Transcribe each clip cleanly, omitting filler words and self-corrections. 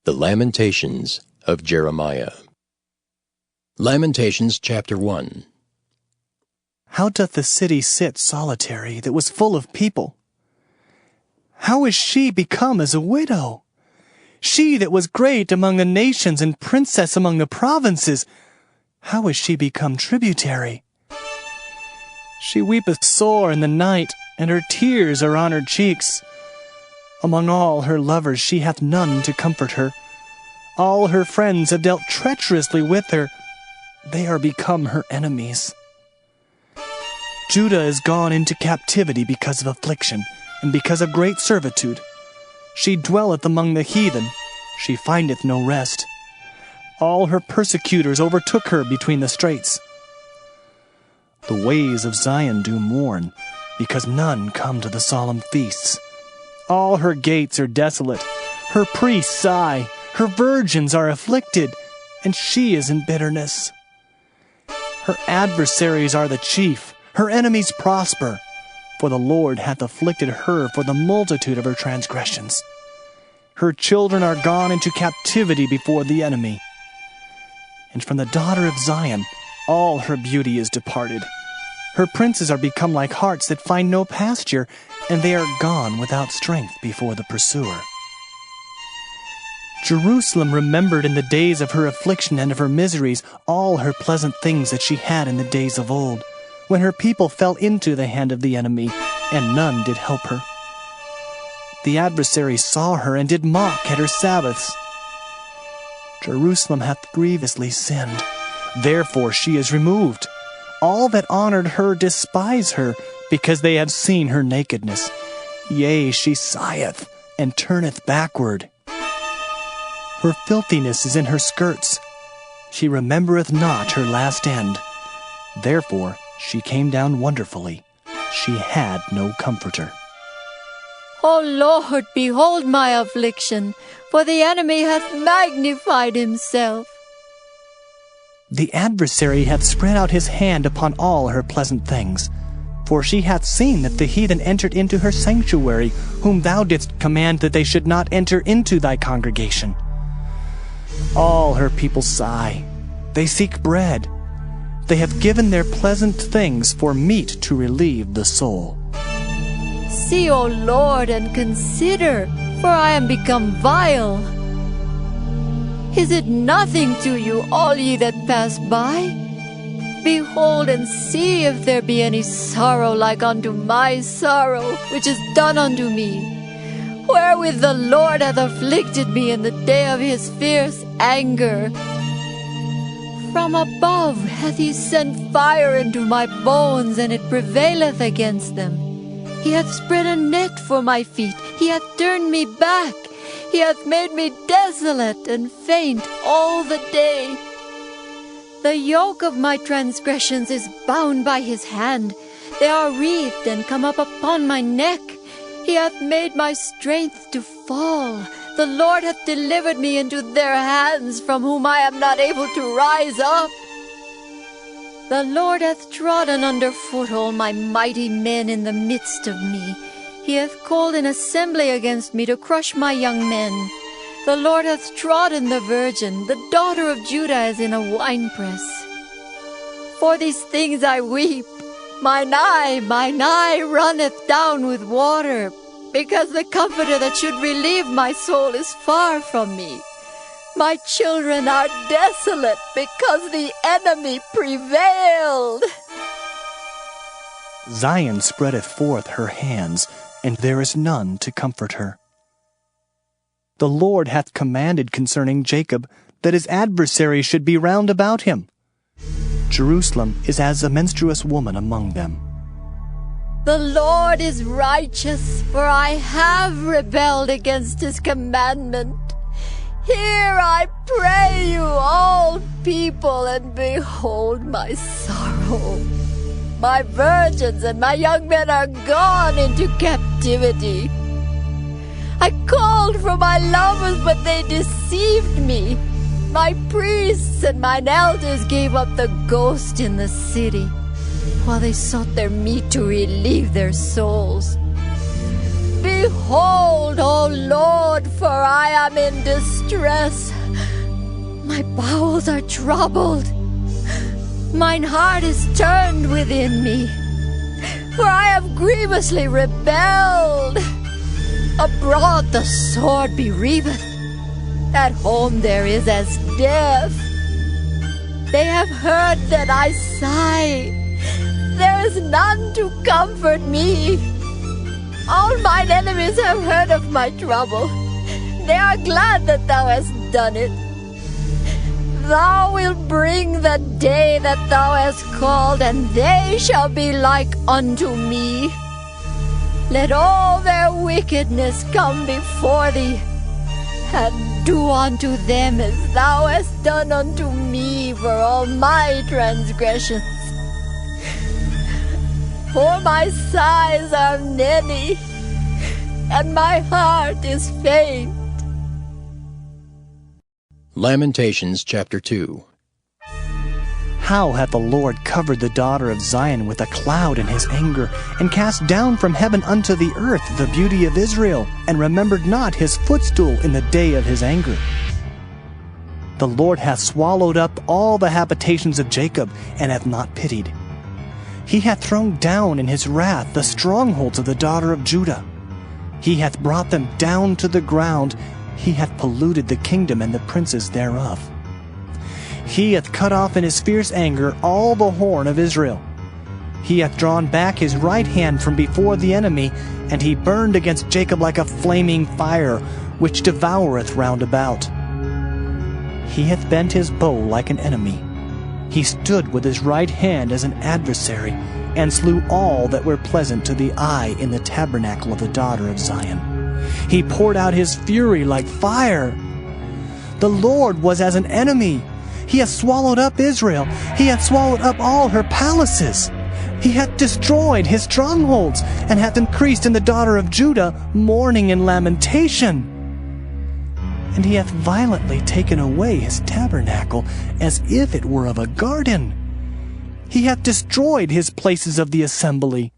The Lamentations of Jeremiah. Lamentations chapter 1. How doth the city sit solitary that was full of people? How is she become as a widow? She that was great among the nations and princess among the provinces, how is she become tributary? She weepeth sore in the night, and her tears are on her cheeks. Among all her lovers she hath none to comfort her. All her friends have dealt treacherously with her. They are become her enemies. Judah is gone into captivity because of affliction, and because of great servitude. She dwelleth among the heathen, she findeth no rest. All her persecutors overtook her between the straits. The ways of Zion do mourn, because none come to the solemn feasts. All her gates are desolate, her priests sigh, her virgins are afflicted, and she is in bitterness. Her adversaries are the chief, her enemies prosper, for the Lord hath afflicted her for the multitude of her transgressions. Her children are gone into captivity before the enemy. And from the daughter of Zion all her beauty is departed. Her princes are become like harts that find no pasture, and they are gone without strength before the pursuer. Jerusalem remembered in the days of her affliction and of her miseries all her pleasant things that she had in the days of old, when her people fell into the hand of the enemy, and none did help her. The adversaries saw her and did mock at her Sabbaths. Jerusalem hath grievously sinned, therefore she is removed. All that honored her despise her, because they have seen her nakedness. Yea, she sigheth, and turneth backward. Her filthiness is in her skirts. She remembereth not her last end. Therefore she came down wonderfully. She had no comforter. O Lord, behold my affliction, for the enemy hath magnified himself. The adversary hath spread out his hand upon all her pleasant things. For she hath seen that the heathen entered into her sanctuary, whom thou didst command that they should not enter into thy congregation. All her people sigh. They seek bread. They have given their pleasant things for meat to relieve the soul. See, O Lord, and consider, for I am become vile. Is it nothing to you, all ye that pass by? Behold and see if there be any sorrow like unto my sorrow, which is done unto me, wherewith the Lord hath afflicted me in the day of his fierce anger. From above hath he sent fire into my bones, and it prevaileth against them. He hath spread a net for my feet, he hath turned me back. He hath made me desolate and faint all the day. The yoke of my transgressions is bound by his hand. They are wreathed and come up upon my neck. He hath made my strength to fall. The Lord hath delivered me into their hands, from whom I am not able to rise up. The Lord hath trodden under foot all my mighty men in the midst of me. He hath called an assembly against me to crush my young men. The Lord hath trodden the virgin, the daughter of Judah, as in a winepress. For these things I weep. Mine eye runneth down with water, because the comforter that should relieve my soul is far from me. My children are desolate, because the enemy prevailed. Zion spreadeth forth her hands, and there is none to comfort her. The Lord hath commanded concerning Jacob that his adversaries should be round about him. Jerusalem is as a menstruous woman among them. The Lord is righteous, for I have rebelled against his commandment. Hear, I pray you, all people, and behold my sorrow. My virgins and my young men are gone into captivity. I called for my lovers, but they deceived me. My priests and mine elders gave up the ghost in the city, while they sought their meat to relieve their souls. Behold, O Lord, for I am in distress. My bowels are troubled. Mine heart is turned within me, for I have grievously rebelled. Abroad the sword bereaveth, at home there is as death. They have heard that I sigh, there is none to comfort me. All mine enemies have heard of my trouble, they are glad that thou hast done it. Thou wilt bring the day that thou hast called, and they shall be like unto me. Let all their wickedness come before thee, and do unto them as thou hast done unto me for all my transgressions. For my sighs are many, and my heart is faint. Lamentations chapter 2. How hath the Lord covered the daughter of Zion with a cloud in his anger, and cast down from heaven unto the earth the beauty of Israel, and remembered not his footstool in the day of his anger. The Lord hath swallowed up all the habitations of Jacob, and hath not pitied. He hath thrown down in his wrath the strongholds of the daughter of Judah. He hath brought them down to the ground. He hath polluted the kingdom and the princes thereof. He hath cut off in his fierce anger all the horn of Israel. He hath drawn back his right hand from before the enemy, and he burned against Jacob like a flaming fire, which devoureth round about. He hath bent his bow like an enemy. He stood with his right hand as an adversary, and slew all that were pleasant to the eye in the tabernacle of the daughter of Zion. He poured out his fury like fire. The Lord was as an enemy. He hath swallowed up Israel. He hath swallowed up all her palaces. He hath destroyed his strongholds, and hath increased in the daughter of Judah mourning and lamentation. And he hath violently taken away his tabernacle, as if it were of a garden. He hath destroyed his places of the assembly.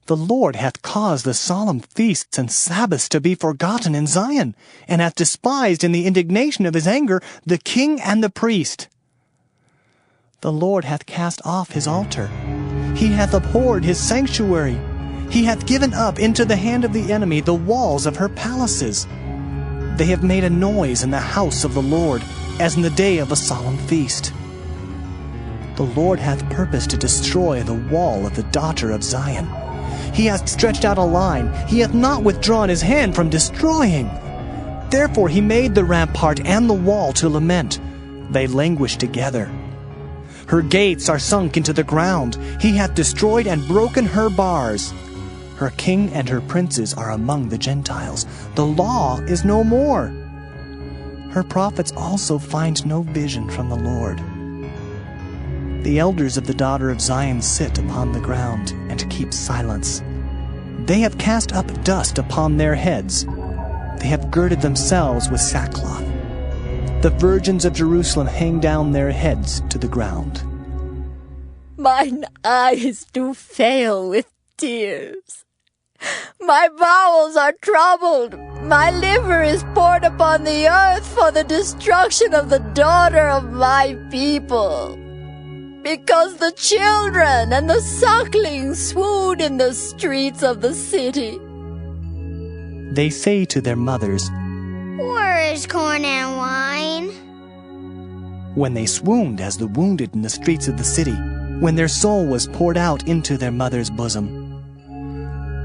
The Lord hath caused the solemn feasts and Sabbaths to be forgotten in Zion, and hath despised in the indignation of his anger the king and the priest. The Lord hath cast off his altar. He hath abhorred his sanctuary. He hath given up into the hand of the enemy the walls of her palaces. They have made a noise in the house of the Lord, as in the day of a solemn feast. The Lord hath purposed to destroy the wall of the daughter of Zion. He hath stretched out a line. He hath not withdrawn his hand from destroying. Therefore he made the rampart and the wall to lament. They languish together. Her gates are sunk into the ground. He hath destroyed and broken her bars. Her king and her princes are among the Gentiles. The law is no more. Her prophets also find no vision from the Lord. The elders of the daughter of Zion sit upon the ground and keep silence. They have cast up dust upon their heads. They have girded themselves with sackcloth. The virgins of Jerusalem hang down their heads to the ground. Mine eyes do fail with tears. My bowels are troubled. My liver is poured upon the earth for the destruction of the daughter of my people. Because the children and the sucklings swoon in the streets of the city. They say to their mothers, "Where is corn and wine?" When they swooned as the wounded in the streets of the city, when their soul was poured out into their mother's bosom.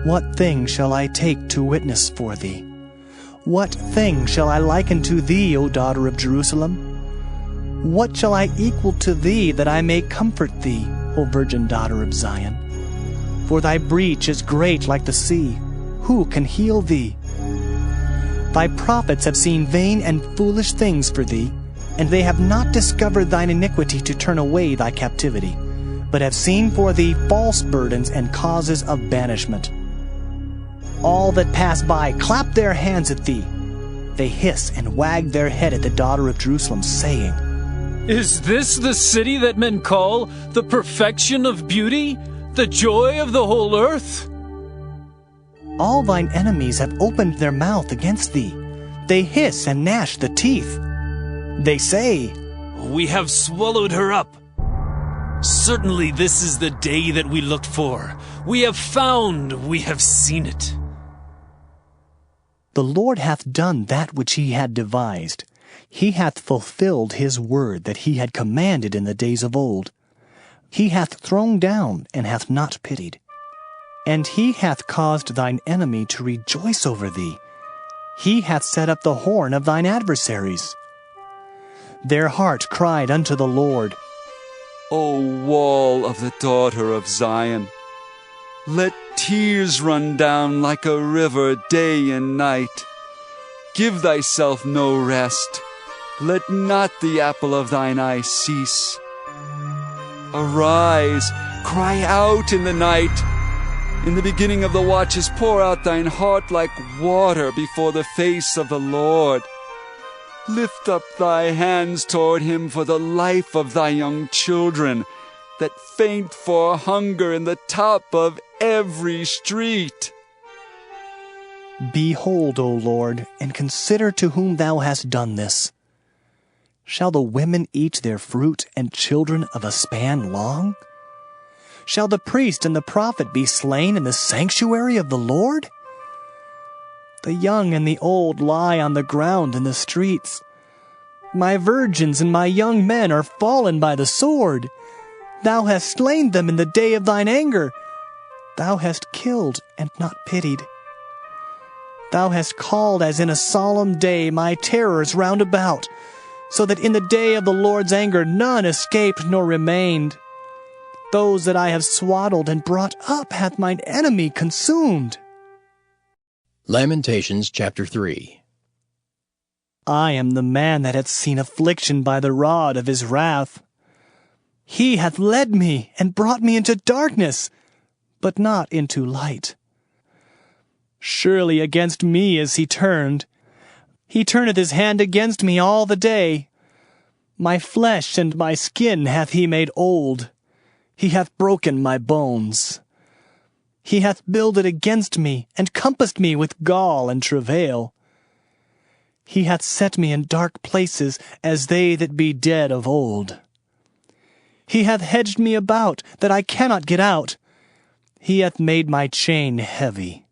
What thing shall I take to witness for thee? What thing shall I liken to thee, O daughter of Jerusalem? What shall I equal to thee, that I may comfort thee, O virgin daughter of Zion? For thy breach is great like the sea. Who can heal thee? Thy prophets have seen vain and foolish things for thee, and they have not discovered thine iniquity to turn away thy captivity, but have seen for thee false burdens and causes of banishment. All that pass by clap their hands at thee. They hiss and wag their head at the daughter of Jerusalem, saying, "Is this the city that men call the perfection of beauty, the joy of the whole earth?" All thine enemies have opened their mouth against thee. They hiss and gnash the teeth. They say, We have swallowed her up. Certainly this is the day that we looked for. We have found, we have seen it. The Lord hath done that which he had devised. He hath fulfilled his word that he had commanded in the days of old. He hath thrown down and hath not pitied. And he hath caused thine enemy to rejoice over thee. He hath set up the horn of thine adversaries. Their heart cried unto the Lord, O wall of the daughter of Zion, let tears run down like a river day and night. Give thyself no rest. Let not the apple of thine eye cease. Arise, cry out in the night. In the beginning of the watches pour out thine heart like water before the face of the Lord. Lift up thy hands toward him for the life of thy young children, that faint for hunger in the top of every street. Behold, O Lord, and consider to whom thou hast done this. Shall the women eat their fruit, and children of a span long? Shall the priest and the prophet be slain in the sanctuary of the Lord? The young and the old lie on the ground in the streets. My virgins and my young men are fallen by the sword. Thou hast slain them in the day of thine anger. Thou hast killed and not pitied. Thou hast called as in a solemn day my terrors round about, so that in the day of the Lord's anger none escaped nor remained. Those that I have swaddled and brought up hath mine enemy consumed. Lamentations chapter 3. I am the man that hath seen affliction by the rod of his wrath. He hath led me and brought me into darkness, but not into light. Surely against me is he turned. He turneth his hand against me all the day. My flesh and my skin hath he made old. He hath broken my bones. He hath builded against me, and compassed me with gall and travail. He hath set me in dark places, as they that be dead of old. He hath hedged me about, that I cannot get out. He hath made my chain heavy.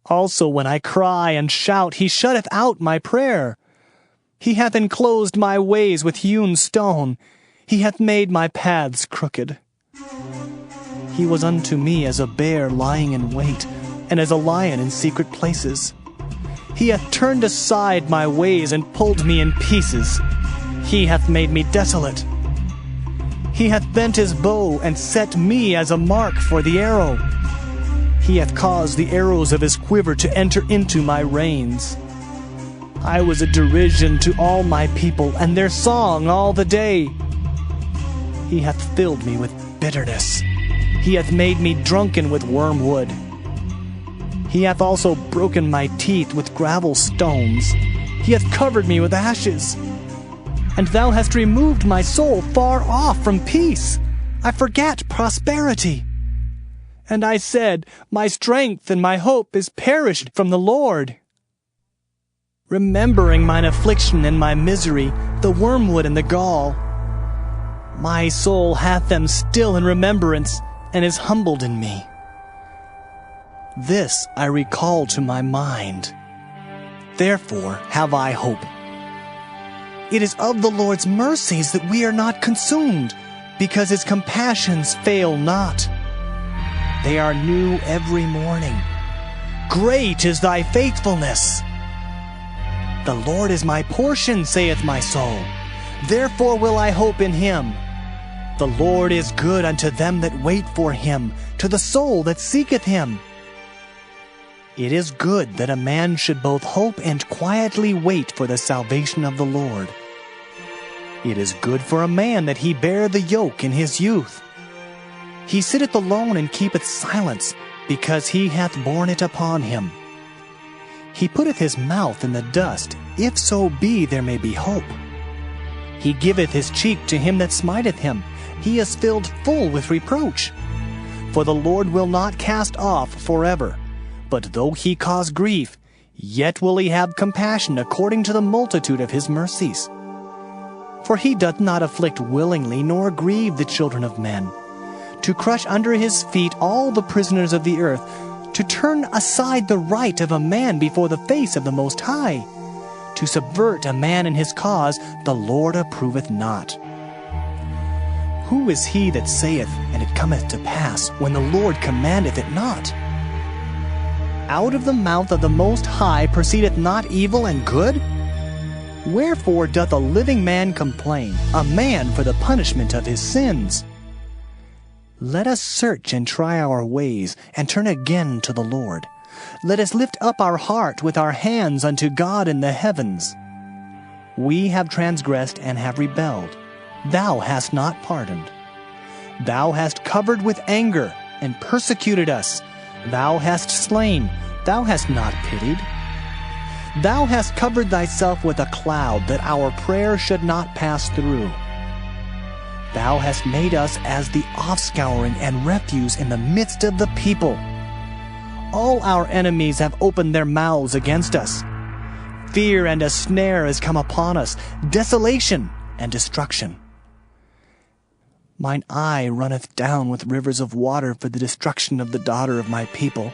Also when I cry and shout, he shutteth out my prayer. He hath enclosed my ways with hewn stone. He hath made my paths crooked. He was unto me as a bear lying in wait, and as a lion in secret places. He hath turned aside my ways and pulled me in pieces. He hath made me desolate. He hath bent his bow and set me as a mark for the arrow. He hath caused the arrows of his quiver to enter into my reins. I was a derision to all my people, and their song all the day. He hath filled me with bitterness. He hath made me drunken with wormwood. He hath also broken my teeth with gravel stones. He hath covered me with ashes. And thou hast removed my soul far off from peace. I forgat prosperity. And I said, my strength and my hope is perished from the Lord. Remembering mine affliction and my misery, the wormwood and the gall, my soul hath them still in remembrance, and is humbled in me. This I recall to my mind. Therefore have I hope. It is of the Lord's mercies that we are not consumed, because his compassions fail not. They are new every morning. Great is thy faithfulness. The Lord is my portion, saith my soul. Therefore will I hope in him. The Lord is good unto them that wait for him, to the soul that seeketh him. It is good that a man should both hope and quietly wait for the salvation of the Lord. It is good for a man that he bear the yoke in his youth. He sitteth alone and keepeth silence, because he hath borne it upon him. He putteth his mouth in the dust, if so be there may be hope. He giveth his cheek to him that smiteth him. He is filled full with reproach. For the Lord will not cast off forever, But though he cause grief, yet will he have compassion according to the multitude of his mercies. For he doth not afflict willingly, nor grieve the children of men, to crush under his feet all the prisoners of the earth, to turn aside the right of a man before the face of the Most High, to subvert a man in his cause, the Lord approveth not. Who is he that saith, and it cometh to pass, when the Lord commandeth it not? Out of the mouth of the Most High proceedeth not evil and good? Wherefore doth a living man complain, a man for the punishment of his sins? Let us search and try our ways, and turn again to the Lord. Let us lift up our heart with our hands unto God in the heavens. We have transgressed and have rebelled. Thou hast not pardoned. Thou hast covered with anger, and persecuted us. Thou hast slain, thou hast not pitied. Thou hast covered thyself with a cloud, that our prayer should not pass through. Thou hast made us as the offscouring and refuse in the midst of the people. All our enemies have opened their mouths against us. Fear and a snare is come upon us, desolation and destruction. Mine eye runneth down with rivers of water for the destruction of the daughter of my people.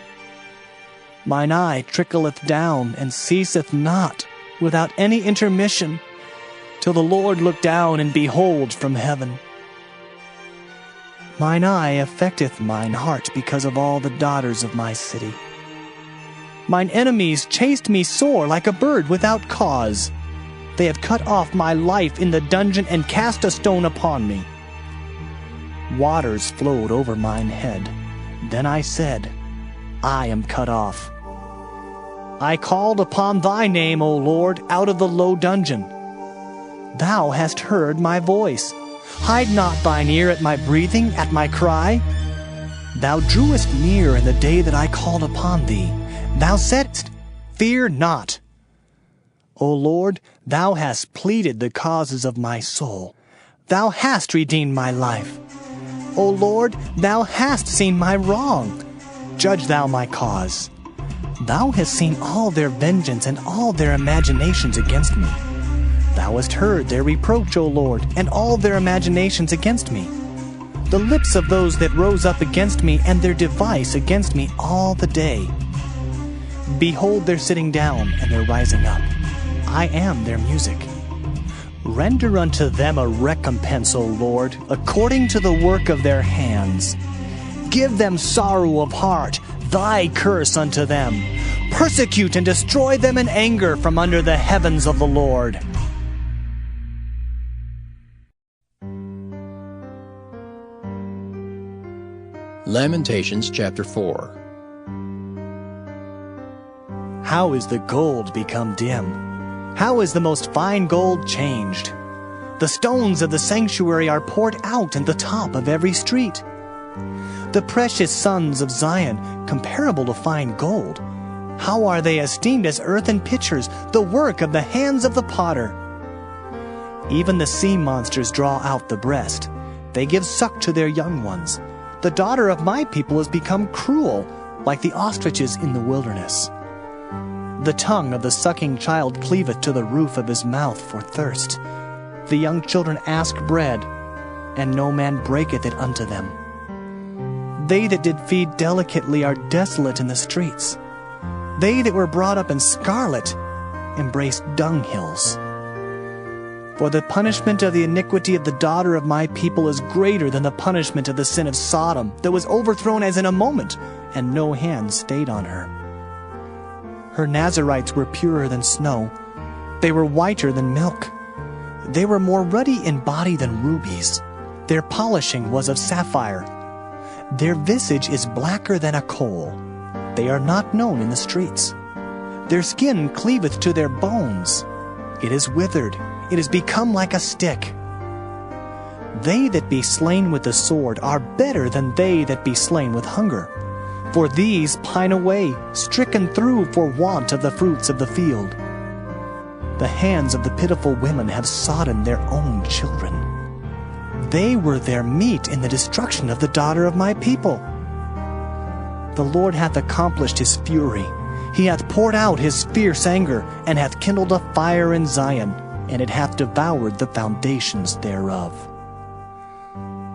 Mine eye trickleth down and ceaseth not, without any intermission, till the Lord look down and behold from heaven. Mine eye affecteth mine heart because of all the daughters of my city. Mine enemies chased me sore like a bird without cause. They have cut off my life in the dungeon and cast a stone upon me. Waters flowed over mine head. Then I said, I am cut off. I called upon thy name, O Lord, out of the low dungeon. Thou hast heard my voice. Hide not thine ear at my breathing, at my cry. Thou drewest near in the day that I called upon thee. Thou saidst, Fear not. O Lord, thou hast pleaded the causes of my soul. Thou hast redeemed my life. O Lord, thou hast seen my wrong. Judge thou my cause. Thou hast seen all their vengeance and all their imaginations against me. Thou hast heard their reproach, O Lord, and all their imaginations against me. The lips of those that rose up against me, and their device against me all the day. Behold their sitting down, and their rising up. I am their music. Render unto them a recompense, O Lord, according to the work of their hands. Give them sorrow of heart, thy curse unto them. Persecute and destroy them in anger from under the heavens of the Lord. Lamentations chapter 4. How is the gold become dim? How is the most fine gold changed? The stones of the sanctuary are poured out in the top of every street. The precious sons of Zion, comparable to fine gold, how are they esteemed as earthen pitchers, the work of the hands of the potter? Even the sea monsters draw out the breast. They give suck to their young ones. The daughter of my people has become cruel, like the ostriches in the wilderness. The tongue of the sucking child cleaveth to the roof of his mouth for thirst. The young children ask bread, and no man breaketh it unto them. They that did feed delicately are desolate in the streets. They that were brought up in scarlet embraced dunghills. For the punishment of the iniquity of the daughter of my people is greater than the punishment of the sin of Sodom, that was overthrown as in a moment, and no hand stayed on her. Her Nazarites were purer than snow. They were whiter than milk. They were more ruddy in body than rubies. Their polishing was of sapphire. Their visage is blacker than a coal. They are not known in the streets. Their skin cleaveth to their bones. It is withered. It is become like a stick. They that be slain with the sword are better than they that be slain with hunger. For these pine away, stricken through for want of the fruits of the field. The hands of the pitiful women have sodden their own children. They were their meat in the destruction of the daughter of my people. The Lord hath accomplished his fury. He hath poured out his fierce anger, and hath kindled a fire in Zion, and it hath devoured the foundations thereof.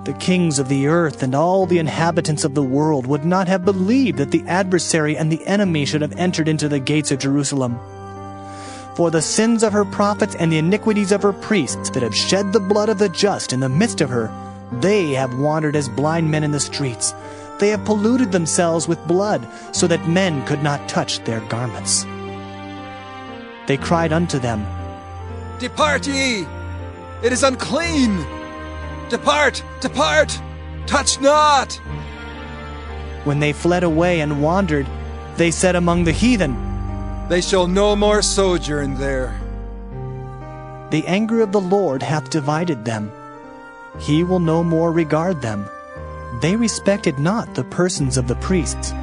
The kings of the earth and all the inhabitants of the world would not have believed that the adversary and the enemy should have entered into the gates of Jerusalem. For the sins of her prophets and the iniquities of her priests that have shed the blood of the just in the midst of her, they have wandered as blind men in the streets. They have polluted themselves with blood, so that men could not touch their garments. They cried unto them, Depart ye! It is unclean! Depart! Depart! Touch not! When they fled away and wandered, they said among the heathen, They shall no more sojourn there. The anger of the Lord hath divided them. He will no more regard them. They respected not the persons of the priests.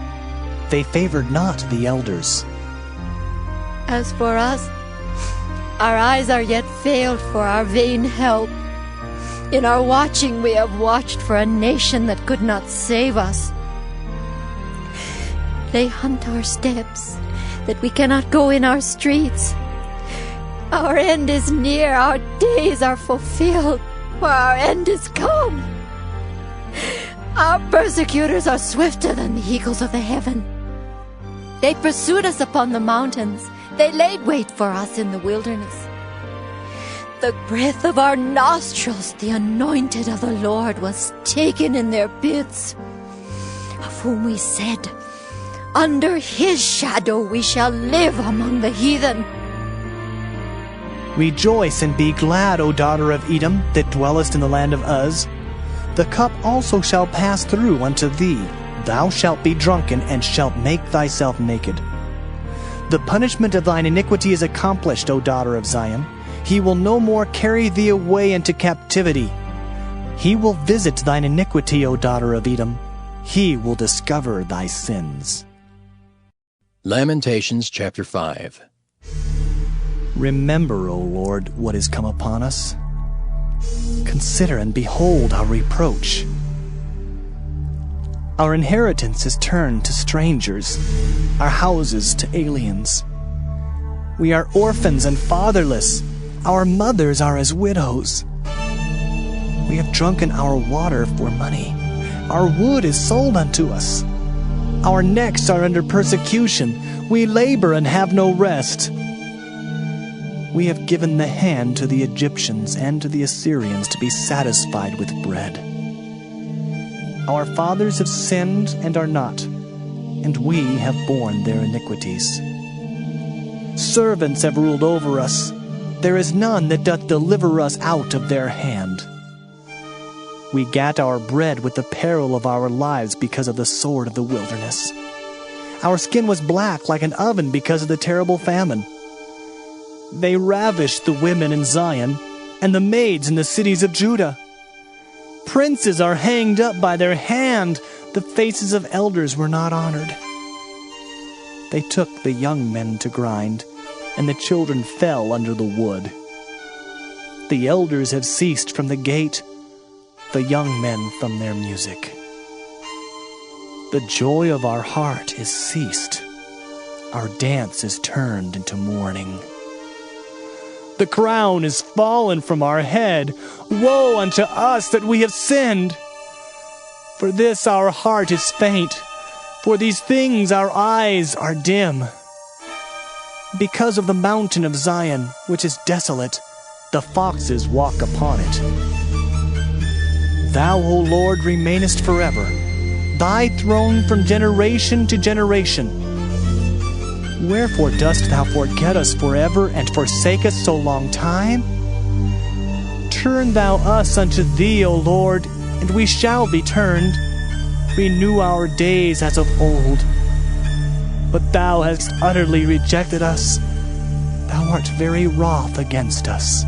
They favored not the elders. As for us, our eyes are yet failed for our vain help. In our watching we have watched for a nation that could not save us. They hunt our steps, that we cannot go in our streets. Our end is near, our days are fulfilled, for our end is come. Our persecutors are swifter than the eagles of the heaven. They pursued us upon the mountains. They laid wait for us in the wilderness. The breath of our nostrils, the anointed of the Lord, was taken in their pits, of whom we said, Under his shadow we shall live among the heathen. Rejoice and be glad, O daughter of Edom, that dwellest in the land of Uz. The cup also shall pass through unto thee. Thou shalt be drunken, and shalt make thyself naked. The punishment of thine iniquity is accomplished, O daughter of Zion. He will no more carry thee away into captivity. He will visit thine iniquity, O daughter of Edom. He will discover thy sins. Lamentations chapter 5. Remember, O Lord, what is come upon us. Consider and behold our reproach. Our inheritance is turned to strangers, our houses to aliens. We are orphans and fatherless. Our mothers are as widows. We have drunken our water for money. Our wood is sold unto us. Our necks are under persecution. We labor and have no rest. We have given the hand to the Egyptians and to the Assyrians to be satisfied with bread. Our fathers have sinned and are not, and we have borne their iniquities. Servants have ruled over us. There is none that doth deliver us out of their hand. We gat our bread with the peril of our lives because of the sword of the wilderness. Our skin was black like an oven because of the terrible famine. They ravished the women in Zion, and the maids in the cities of Judah. Princes are hanged up by their hand. The faces of elders were not honored. They took the young men to grind, and the children fell under the wood. The elders have ceased from the gate, the young men from their music. The joy of our heart is ceased. Our dance is turned into mourning. The crown is fallen from our head. Woe unto us that we have sinned! For this our heart is faint. For these things our eyes are dim. Because of the mountain of Zion, which is desolate, the foxes walk upon it. Thou, O Lord, remainest forever, thy throne from generation to generation. Wherefore dost thou forget us forever, and forsake us so long time? Turn thou us unto thee, O Lord, and we shall be turned. Renew our days as of old. But thou hast utterly rejected us. Thou art very wroth against us.